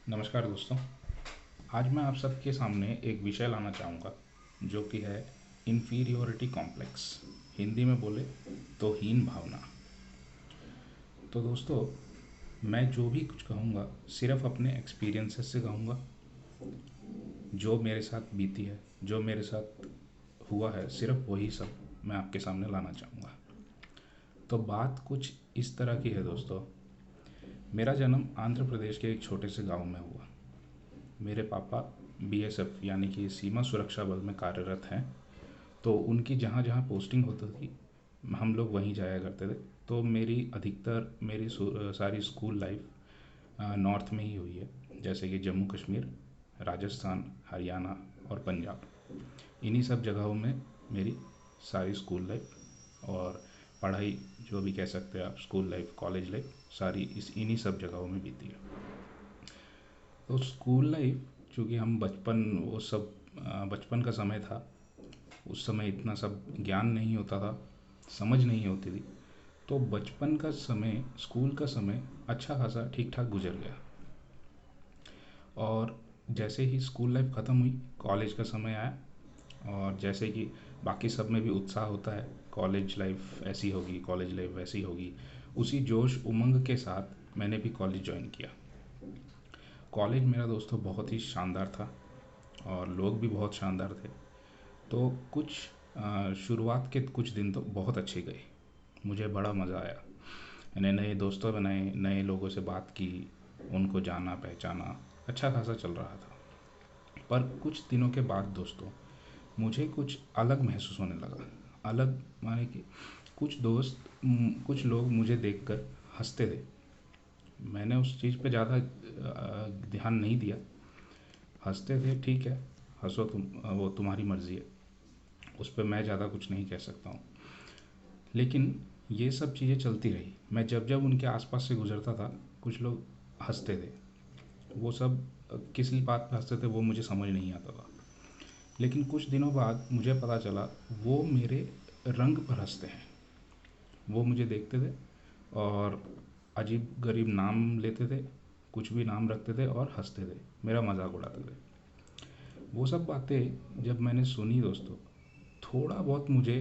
नमस्कार दोस्तों। आज मैं आप सबके सामने एक विषय लाना चाहूँगा जो कि है इन्फीरियोरिटी कॉम्प्लेक्स। हिंदी में बोले तो हीन भावना। तो दोस्तों, मैं जो भी कुछ कहूँगा सिर्फ अपने एक्सपीरियंसेस से कहूँगा, जो मेरे साथ बीती है, जो मेरे साथ हुआ है, सिर्फ वही सब मैं आपके सामने लाना चाहूँगा। तो बात कुछ इस तरह की है दोस्तों। मेरा जन्म आंध्र प्रदेश के एक छोटे से गांव में हुआ। मेरे पापा बीएसएफ यानी कि सीमा सुरक्षा बल में कार्यरत हैं। तो उनकी जहाँ जहाँ पोस्टिंग होती थी हम लोग वहीं जाया करते थे। तो मेरी सारी स्कूल लाइफ नॉर्थ में ही हुई है, जैसे कि जम्मू कश्मीर, राजस्थान, हरियाणा और पंजाब। इन्हीं सब जगहों में मेरी सारी स्कूल लाइफ और पढ़ाई, जो भी कह सकते हैं आप, स्कूल लाइफ, कॉलेज लाइफ, सारी इन्हीं सब जगहों में बीती है। तो स्कूल लाइफ, चूँकि हम बचपन, वो सब बचपन का समय था। उस समय इतना सब ज्ञान नहीं होता था, समझ नहीं होती थी। तो बचपन का समय, स्कूल का समय अच्छा खासा ठीक ठाक गुजर गया। और जैसे ही स्कूल लाइफ ख़त्म हुई, कॉलेज का समय आया। और जैसे कि बाकी सब में भी उत्साह होता है, कॉलेज लाइफ ऐसी होगी, कॉलेज लाइफ वैसी होगी, उसी जोश उमंग के साथ मैंने भी कॉलेज ज्वाइन किया। कॉलेज मेरा दोस्तों बहुत ही शानदार था और लोग भी बहुत शानदार थे। तो कुछ शुरुआत के कुछ दिन तो बहुत अच्छे गए। मुझे बड़ा मज़ा आया, नए नए दोस्तों बनाए, नए लोगों से बात की, उनको जाना पहचाना, अच्छा खासा चल रहा था। पर कुछ दिनों के बाद दोस्तों, मुझे कुछ अलग महसूस होने लगा। अलग माने कि कुछ लोग मुझे देखकर हंसते थे। मैंने उस चीज़ पे ज़्यादा ध्यान नहीं दिया। हंसते थे, ठीक है, हंसो तुम, वो तुम्हारी मर्ज़ी है, उस पर मैं ज़्यादा कुछ नहीं कह सकता हूँ। लेकिन ये सब चीज़ें चलती रही। मैं जब जब उनके आसपास से गुजरता था, कुछ लोग हंसते थे। वो सब किस बात पे हंसते थे वो मुझे समझ नहीं आता था। लेकिन कुछ दिनों बाद मुझे पता चला वो मेरे रंग पर हंसते हैं। वो मुझे देखते थे और अजीब गरीब नाम लेते थे, कुछ भी नाम रखते थे और हंसते थे, मेरा मजाक उड़ाते थे। वो सब बातें जब मैंने सुनी दोस्तों, थोड़ा बहुत मुझे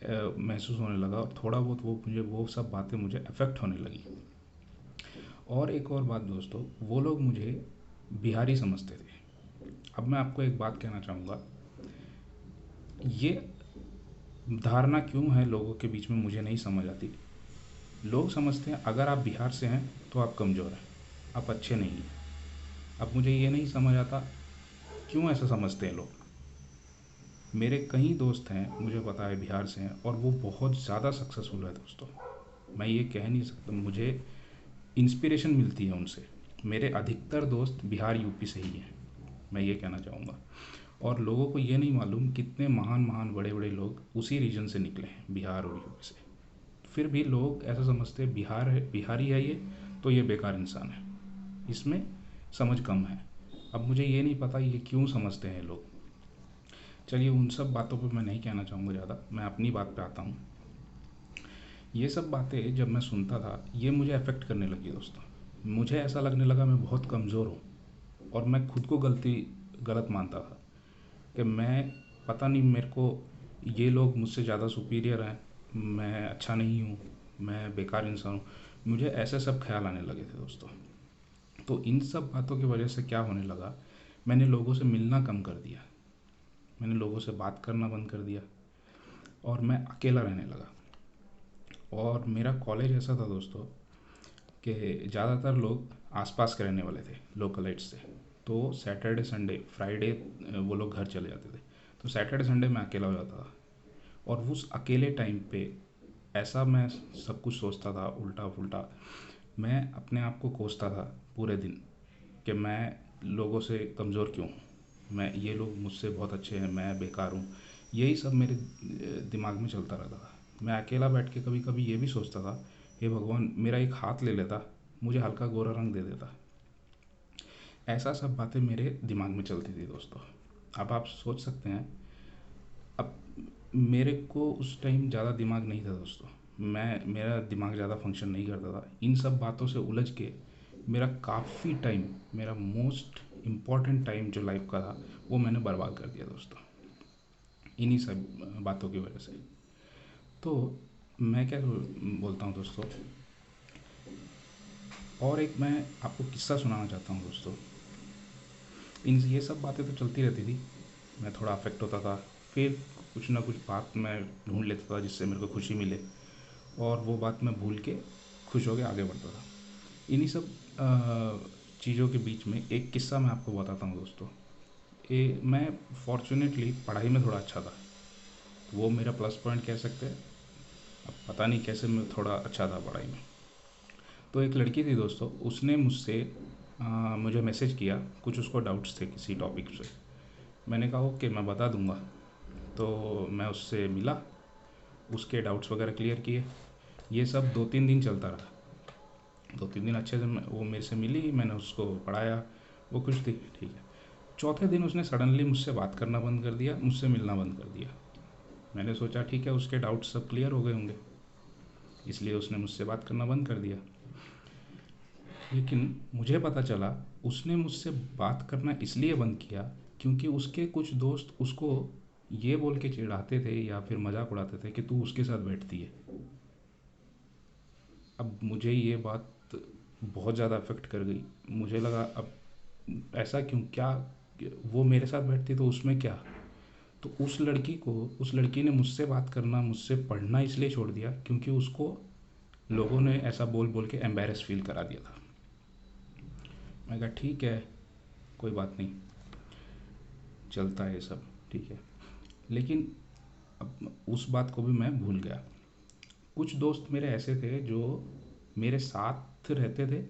महसूस होने लगा, और थोड़ा बहुत वो सब बातें मुझे अफेक्ट होने लगी। और एक और बात दोस्तों, वो लोग मुझे बिहारी समझते थे। अब मैं आपको एक बात कहना चाहूँगा, ये धारणा क्यों है लोगों के बीच में मुझे नहीं समझ आती। लोग समझते हैं अगर आप बिहार से हैं तो आप कमज़ोर हैं, आप अच्छे नहीं हैं। अब मुझे ये नहीं समझ आता क्यों ऐसा समझते हैं लोग। मेरे कई दोस्त हैं, मुझे पता है, बिहार से हैं और वो बहुत ज़्यादा सक्सेसफुल है दोस्तों। मैं ये कह नहीं सकता, मुझे इंस्पिरेशन मिलती है उनसे। मेरे अधिकतर दोस्त बिहार यूपी से ही हैं, मैं ये कहना चाहूँगा। और लोगों को ये नहीं मालूम कितने महान महान बड़े बड़े लोग उसी रीजन से निकले हैं, बिहार और यूपी से। फिर भी लोग ऐसा समझते हैं बिहार है, बिहारी है ये, तो ये बेकार इंसान है, इसमें समझ कम है। अब मुझे ये नहीं पता ये क्यों समझते हैं लोग। चलिए, उन सब बातों पर मैं नहीं कहना चाहूँगा ज़्यादा, मैं अपनी बात पे आता हूँ। ये सब बातें जब मैं सुनता था, ये मुझे अफेक्ट करने लगी दोस्तों। मुझे ऐसा लगने लगा मैं बहुत कमज़ोर हूँ, और मैं खुद को गलत मानता था कि मैं, पता नहीं मेरे को, ये लोग मुझसे ज़्यादा सुपीरियर हैं, मैं अच्छा नहीं हूँ, मैं बेकार इंसान हूँ। मुझे ऐसे सब ख्याल आने लगे थे दोस्तों। तो इन सब बातों की वजह से क्या होने लगा, मैंने लोगों से मिलना कम कर दिया, मैंने लोगों से बात करना बंद कर दिया, और मैं अकेला रहने लगा। और मेरा कॉलेज ऐसा था दोस्तों कि ज़्यादातर लोग आसपास के रहने वाले थे, लोकलाइट्स थे। तो सैटरडे संडे फ्राइडे वो लोग घर चले जाते थे। तो सैटरडे संडे मैं अकेला हो जाता था। और उस अकेले टाइम पे ऐसा मैं सब कुछ सोचता था, उल्टा पुल्टा। मैं अपने आप को कोसता था पूरे दिन कि मैं लोगों से कमज़ोर क्यों हूँ, मैं, ये लोग मुझसे बहुत अच्छे हैं, मैं बेकार हूँ। यही सब मेरे दिमाग में चलता रहता था। मैं अकेला बैठ के कभी कभी ये भी सोचता था, हे भगवान, मेरा एक हाथ ले लेता, मुझे हल्का गोरा रंग दे देता। ऐसा सब बातें मेरे दिमाग में चलती थी दोस्तों। अब आप सोच सकते हैं, अब मेरे को उस टाइम ज़्यादा दिमाग नहीं था दोस्तों। मेरा दिमाग ज़्यादा फंक्शन नहीं करता था। इन सब बातों से उलझ के मेरा काफ़ी टाइम, मेरा मोस्ट इम्पॉर्टेंट टाइम जो लाइफ का था वो मैंने बर्बाद कर दिया दोस्तों, इन्हीं सब बातों की वजह से। तो मैं क्या बोलता हूँ दोस्तों, और एक मैं आपको किस्सा सुनाना चाहता हूँ दोस्तों। इन ये सब बातें तो चलती रहती थी, मैं थोड़ा अफेक्ट होता था, फिर कुछ ना कुछ बात मैं ढूंढ लेता था जिससे मेरे को खुशी मिले, और वो बात मैं भूल के खुश होकर आगे बढ़ता था। इन्हीं सब चीज़ों के बीच में एक किस्सा मैं आपको बताता हूँ दोस्तों। मैं फॉर्चुनेटली पढ़ाई में थोड़ा अच्छा था, वो मेरा प्लस पॉइंट कह सकते हैं। अब पता नहीं कैसे मैं थोड़ा अच्छा था पढ़ाई में। तो एक लड़की थी दोस्तों, उसने मुझसे मुझे मैसेज किया, कुछ उसको डाउट्स थे किसी टॉपिक से। मैंने कहा ओके, मैं बता दूंगा। तो मैं उससे मिला, उसके डाउट्स वगैरह क्लियर किए। ये सब 2-3 दिन चलता रहा। 2-3 दिन अच्छे से वो मेरे से मिली, मैंने उसको पढ़ाया, वो खुश थी, ठीक है। चौथे दिन उसने सडनली मुझसे बात करना बंद कर दिया, मुझसे मिलना बंद कर दिया। मैंने सोचा ठीक है, उसके डाउट्स सब क्लियर हो गए होंगे, इसलिए उसने मुझसे बात करना बंद कर दिया। लेकिन मुझे पता चला उसने मुझसे बात करना इसलिए बंद किया क्योंकि उसके कुछ दोस्त उसको ये बोल के चिढ़ाते थे या फिर मजाक उड़ाते थे कि तू उसके साथ बैठती है। अब मुझे ये बात बहुत ज़्यादा अफेक्ट कर गई। मुझे लगा अब ऐसा क्यों, क्या वो मेरे साथ बैठती तो उसमें क्या। तो उस लड़की ने मुझसे बात करना, मुझसे पढ़ना इसलिए छोड़ दिया क्योंकि उसको लोगों ने ऐसा बोल बोल के एम्बेरस फील करा दिया था। मैं कहा ठीक है, कोई बात नहीं, चलता है ये सब, ठीक है। लेकिन अब उस बात को भी मैं भूल गया। कुछ दोस्त मेरे ऐसे थे जो मेरे साथ रहते थे,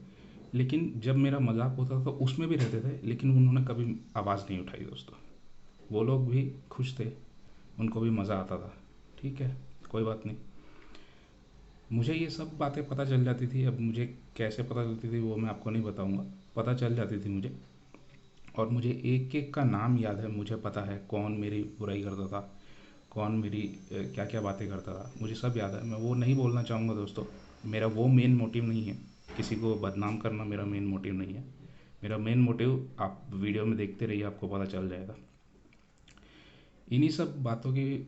लेकिन जब मेरा मजाक होता था तो उसमें भी रहते थे, लेकिन उन्होंने कभी आवाज़ नहीं उठाई दोस्तों। वो लोग भी खुश थे, उनको भी मज़ा आता था, ठीक है, कोई बात नहीं। मुझे ये सब बातें पता चल जाती थी। अब मुझे कैसे पता चलती थी वो मैं आपको नहीं बताऊंगा, पता चल जाती थी मुझे। और मुझे एक एक का नाम याद है, मुझे पता है कौन मेरी बुराई करता था, कौन मेरी क्या क्या बातें करता था, मुझे सब याद है। मैं वो नहीं बोलना चाहूँगा दोस्तों, मेरा वो मेन मोटिव नहीं है, किसी को बदनाम करना मेरा मेन मोटिव नहीं है। मेरा मेन मोटिव आप वीडियो में देखते रहिए, आपको पता चल जाएगा। इन्हीं सब बातों की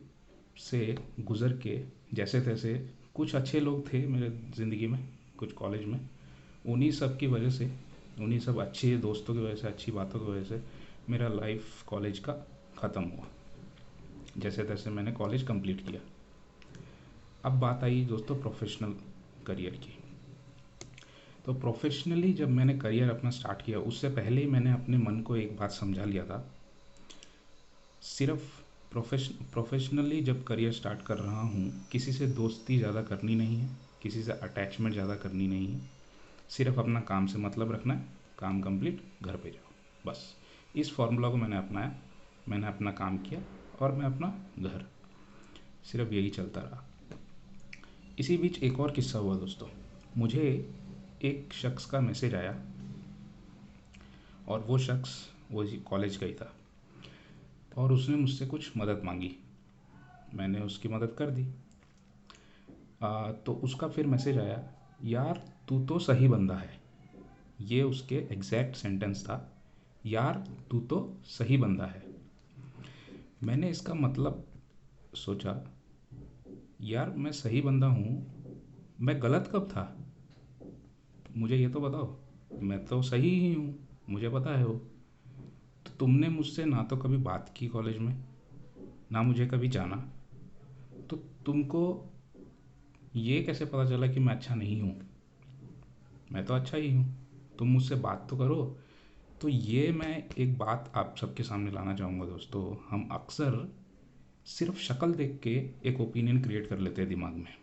से गुज़र के जैसे तैसे कुछ अच्छे लोग थे मेरे ज़िंदगी में, कुछ कॉलेज में, उन्हीं सब की वजह से, उन्हीं सब अच्छे दोस्तों की वजह से, अच्छी बातों की वजह से मेरा लाइफ कॉलेज का ख़त्म हुआ। जैसे तैसे मैंने कॉलेज कंप्लीट किया। अब बात आई दोस्तों प्रोफेशनल करियर की। तो प्रोफेशनली जब मैंने करियर अपना स्टार्ट किया, उससे पहले ही मैंने अपने मन को एक बात समझा लिया था। सिर्फ प्रोफेशनली जब करियर स्टार्ट कर रहा हूँ, किसी से दोस्ती ज़्यादा करनी नहीं है, किसी से अटैचमेंट ज़्यादा करनी नहीं है, सिर्फ अपना काम से मतलब रखना है, काम कंप्लीट घर पे जाओ, बस। इस फार्मूला को मैंने अपनाया, मैंने अपना काम किया और मैं अपना घर, सिर्फ यही चलता रहा। इसी बीच एक और किस्सा हुआ दोस्तों। मुझे एक शख्स का मैसेज आया, और वो शख्स वो कॉलेज का ही था, और उसने मुझसे कुछ मदद मांगी। मैंने उसकी मदद कर दी। तो उसका फिर मैसेज आया, यार तू तो सही बंदा है। ये उसके एग्जैक्ट सेंटेंस था, यार तू तो सही बंदा है। मैंने इसका मतलब सोचा, यार मैं सही बंदा हूँ, मैं गलत कब था, मुझे ये तो बताओ। मैं तो सही ही हूँ, मुझे पता है वो। तो तुमने मुझसे ना तो कभी बात की कॉलेज में, ना मुझे कभी जाना, तो तुमको ये कैसे पता चला कि मैं अच्छा नहीं हूँ। मैं तो अच्छा ही हूँ, तुम मुझसे बात तो करो। तो ये मैं एक बात आप सबके सामने लाना चाहूँगा दोस्तों। हम अक्सर सिर्फ शक्ल देख के एक ओपिनियन क्रिएट कर लेते हैं दिमाग में,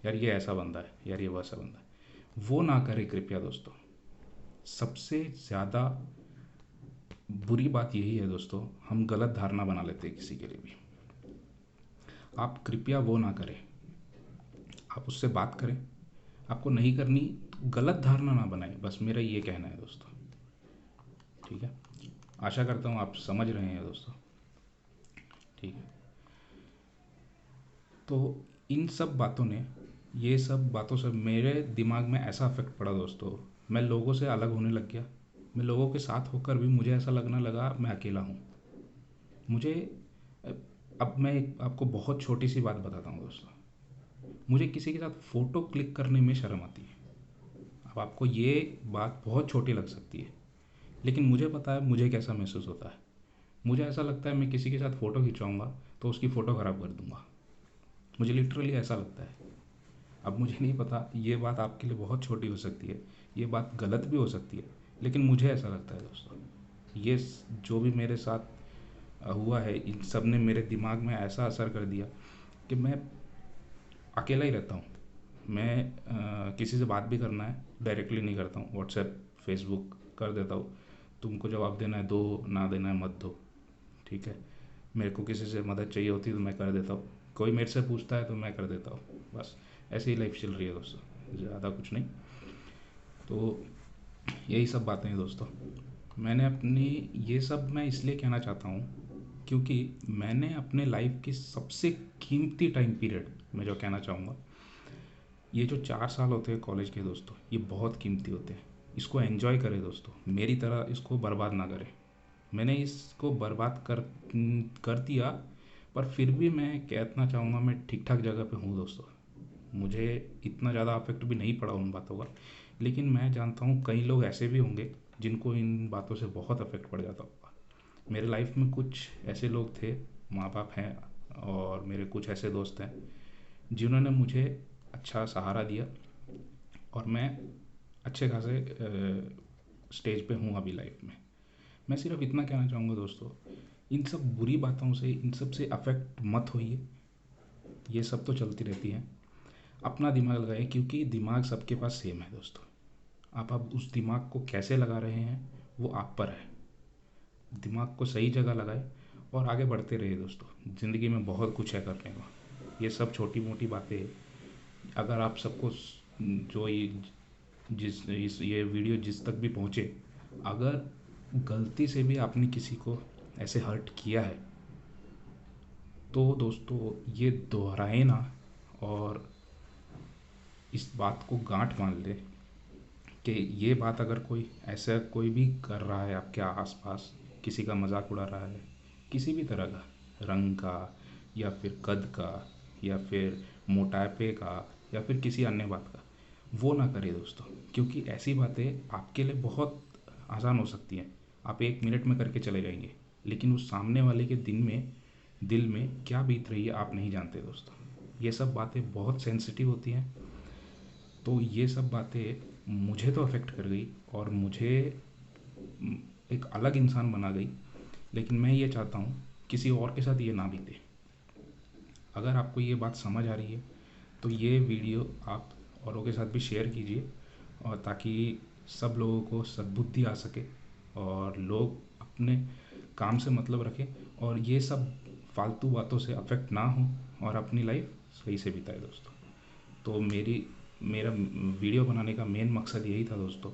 यार ये ऐसा बंदा है, यार ये वैसा बंदा है। वो ना करें कृपया दोस्तों। सबसे ज़्यादा बुरी बात यही है दोस्तों, हम गलत धारणा बना लेते हैं किसी के लिए भी। आप कृपया वो ना करें, आप उससे बात करें। आपको नहीं करनी तो गलत धारणा ना बनाएं, बस मेरा ये कहना है दोस्तों, ठीक है। आशा करता हूँ आप समझ रहे हैं दोस्तों, ठीक है। तो इन सब बातों ने, ये सब बातों से मेरे दिमाग में ऐसा इफेक्ट पड़ा दोस्तों, मैं लोगों से अलग होने लग गया। मैं लोगों के साथ होकर भी मुझे ऐसा लगने लगा मैं अकेला हूँ। मुझे अब मैं एक आपको बहुत छोटी सी बात बताता हूँ दोस्तों। मुझे किसी के साथ फ़ोटो क्लिक करने में शर्म आती है। अब आपको ये बात बहुत छोटी लग सकती है, लेकिन मुझे पता है मुझे कैसा महसूस होता है। मुझे ऐसा लगता है मैं किसी के साथ फ़ोटो खिंचवाऊँगा तो उसकी फ़ोटो ख़राब कर दूँगा। मुझे लिटरली ऐसा लगता है। अब मुझे नहीं पता, ये बात आपके लिए बहुत छोटी हो सकती है, ये बात गलत भी हो सकती है, लेकिन मुझे ऐसा लगता है दोस्तों। ये जो भी मेरे साथ हुआ है, इन सब ने मेरे दिमाग में ऐसा असर कर दिया कि मैं अकेला ही रहता हूँ। मैं किसी से बात भी करना है डायरेक्टली नहीं करता हूँ, व्हाट्सएप फेसबुक कर देता हूँ। तुमको जवाब देना है दो, ना देना है मत दो, ठीक है। मेरे को किसी से मदद चाहिए होती है तो मैं कर देता हूँ, कोई मेरे से पूछता है तो मैं कर देता हूँ। बस ऐसे ही लाइफ चल रही है दोस्तों, ज़्यादा कुछ नहीं। तो यही सब बातें हैं दोस्तों। मैंने अपनी ये सब मैं इसलिए कहना चाहता हूँ क्योंकि मैंने अपने लाइफ की सबसे कीमती टाइम पीरियड मैं जो कहना चाहूँगा, ये जो 4 साल होते हैं कॉलेज के दोस्तों, ये बहुत कीमती होते हैं। इसको एंजॉय करें दोस्तों, मेरी तरह इसको बर्बाद ना करें। मैंने इसको बर्बाद कर दिया, पर फिर भी मैं कहना चाहूँगा मैं ठीक ठाक जगह पे हूँ दोस्तों। मुझे इतना ज़्यादा अफेक्ट भी नहीं पड़ा उन बातों का, लेकिन मैं जानता हूँ कई लोग ऐसे भी होंगे जिनको इन बातों से बहुत अफेक्ट पड़ जाता होगा। मेरे लाइफ में कुछ ऐसे लोग थे, माँ बाप हैं, और मेरे कुछ ऐसे दोस्त हैं जिन्होंने मुझे अच्छा सहारा दिया, और मैं अच्छे खासे स्टेज पे हूँ अभी लाइफ में। मैं सिर्फ इतना कहना चाहूँगा दोस्तों, इन सब बुरी बातों से, इन सब से अफेक्ट मत होइए। ये सब तो चलती रहती हैं। अपना दिमाग लगाइए, क्योंकि दिमाग सबके पास सेम है दोस्तों। आप उस दिमाग को कैसे लगा रहे हैं वो आप पर है। दिमाग को सही जगह लगाए और आगे बढ़ते रहिए दोस्तों। ज़िंदगी में बहुत कुछ है करने को। ये सब छोटी मोटी बातें हैं। अगर आप सबको जो ये वीडियो जिस तक भी पहुँचे, अगर गलती से भी आपने किसी को ऐसे हर्ट किया है तो दोस्तों ये दोहराए ना, और इस बात को गांठ मान ले कि ये बात अगर कोई ऐसा कोई भी कर रहा है आपके आसपास, किसी का मजाक उड़ा रहा है, किसी भी तरह का, रंग का या फिर कद का या फिर मोटापे का या फिर किसी अन्य बात का, वो ना करें दोस्तों। क्योंकि ऐसी बातें आपके लिए बहुत आसान हो सकती हैं, आप 1 मिनट में करके चले जाएंगे, लेकिन उस सामने वाले के दिल में क्या बीत रही है आप नहीं जानते दोस्तों। ये सब बातें बहुत सेंसिटिव होती हैं। तो ये सब बातें मुझे तो अफेक्ट कर गई और मुझे एक अलग इंसान बना गई, लेकिन मैं ये चाहता हूँ किसी और के साथ ये ना बीते। अगर आपको ये बात समझ आ रही है तो ये वीडियो आप औरों के साथ भी शेयर कीजिए, और ताकि सब लोगों को सद्बुद्धि आ सके और लोग अपने काम से मतलब रखें और ये सब फालतू बातों से अफेक्ट ना हो और अपनी लाइफ सही से बिताए दोस्तों। तो मेरा वीडियो बनाने का मेन मकसद यही था दोस्तों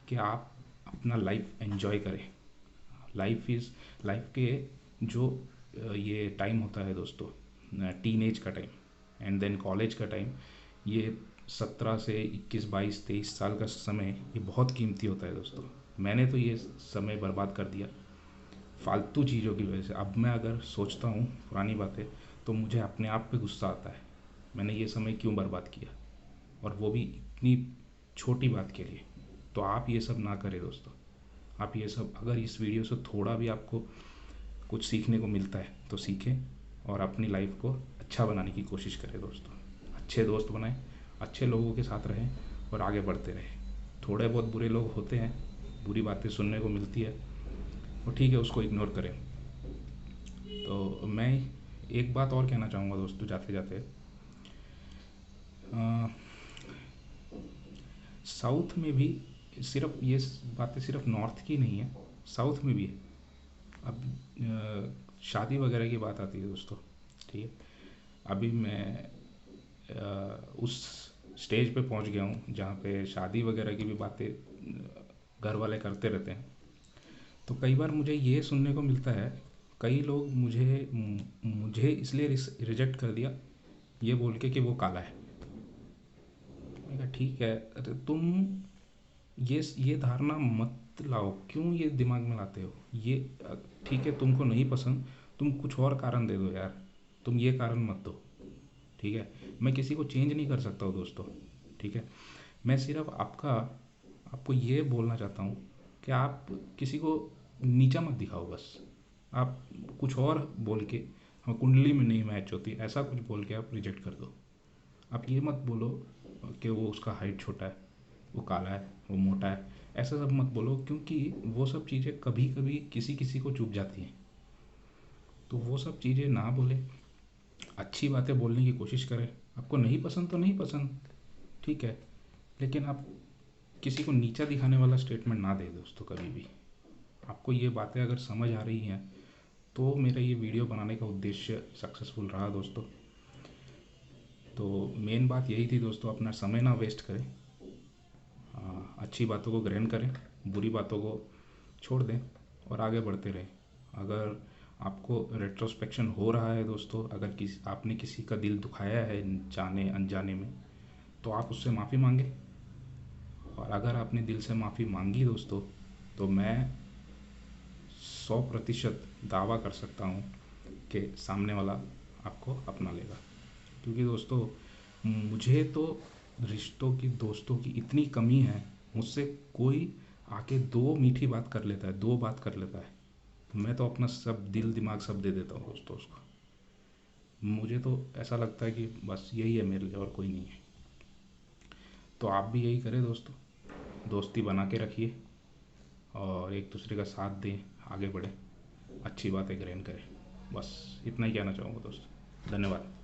कि आप अपना लाइफ एंजॉय करें। लाइफ के जो ये टाइम होता है दोस्तों, टीनेज का टाइम एंड देन कॉलेज का टाइम, ये 17 से 21 22 23 साल का समय, ये बहुत कीमती होता है दोस्तों। मैंने तो ये समय बर्बाद कर दिया फालतू चीज़ों की वजह से। अब मैं अगर सोचता हूँ पुरानी बातें तो मुझे अपने आप पे गुस्सा आता है, मैंने ये समय क्यों बर्बाद किया, और वो भी इतनी छोटी बात के लिए। तो आप ये सब ना करें दोस्तों। आप ये सब, अगर इस वीडियो से थोड़ा भी आपको कुछ सीखने को मिलता है तो सीखें और अपनी लाइफ को अच्छा बनाने की कोशिश करें दोस्तों। अच्छे दोस्त बनाएं, अच्छे लोगों के साथ रहें और आगे बढ़ते रहें। थोड़े बहुत बुरे लोग होते हैं, बुरी बातें सुनने को मिलती है, वो ठीक है, उसको इग्नोर करें। तो मैं एक बात और कहना चाहूँगा दोस्तों जाते जाते, साउथ में भी सिर्फ ये बातें सिर्फ नॉर्थ की नहीं है, साउथ में भी है। अब शादी वगैरह की बात आती है दोस्तों, ठीक है। अभी मैं उस स्टेज पे पहुंच गया हूँ जहाँ पे शादी वगैरह की भी बातें घर वाले करते रहते हैं। तो कई बार मुझे ये सुनने को मिलता है, कई लोग मुझे इसलिए रिजेक्ट कर दिया ये बोल के कि वो काला है। मैंने कहा ठीक है, अरे तुम ये धारणा मत लाओ। क्यों ये दिमाग में लाते हो ये? ठीक है, तुमको नहीं पसंद, तुम कुछ और कारण दे दो यार, तुम ये कारण मत दो। ठीक है, मैं किसी को चेंज नहीं कर सकता हूँ दोस्तों। ठीक है, मैं सिर्फ आपको ये बोलना चाहता हूँ कि आप किसी को नीचा मत दिखाओ बस। आप कुछ और बोल के, हाँ कुंडली में नहीं मैच होती, ऐसा कुछ बोल के आप रिजेक्ट कर दो। आप ये मत बोलो कि वो उसका हाइट छोटा है, वो काला है, वो मोटा है, ऐसा सब मत बोलो, क्योंकि वो सब चीज़ें कभी कभी किसी किसी को चुभ जाती हैं। तो वो सब चीज़ें ना बोले, अच्छी बातें बोलने की कोशिश करें। आपको नहीं पसंद तो नहीं पसंद, ठीक है, लेकिन आप किसी को नीचा दिखाने वाला स्टेटमेंट ना दे दोस्तों कभी भी। आपको ये बातें अगर समझ आ रही हैं तो मेरा ये वीडियो बनाने का उद्देश्य सक्सेसफुल रहा दोस्तों। तो मेन बात यही थी दोस्तों, अपना समय ना वेस्ट करें, अच्छी बातों को ग्रहण करें, बुरी बातों को छोड़ दें और आगे बढ़ते रहें। अगर आपको रेट्रोस्पेक्शन हो रहा है दोस्तों, अगर आपने किसी का दिल दुखाया है जाने अनजाने में, तो आप उससे माफ़ी मांगें। और अगर आपने दिल से माफ़ी मांगी दोस्तों, तो मैं 100% दावा कर सकता हूँ कि सामने वाला आपको अपना लेगा। क्योंकि दोस्तों मुझे तो रिश्तों की, दोस्तों की इतनी कमी है, मुझसे कोई आके दो मीठी बात कर लेता है, दो बात कर लेता है, तो मैं तो अपना सब दिल दिमाग सब दे देता हूँ दोस्तों उसको। मुझे तो ऐसा लगता है कि बस यही है मेरे लिए और कोई नहीं है। तो आप भी यही करें दोस्तों, दोस्ती बना के रखिए और एक दूसरे का साथ दें, आगे बढ़ें, अच्छी बातें ग्रहण करें। बस इतना ही कहना चाहूँगा दोस्तों। धन्यवाद।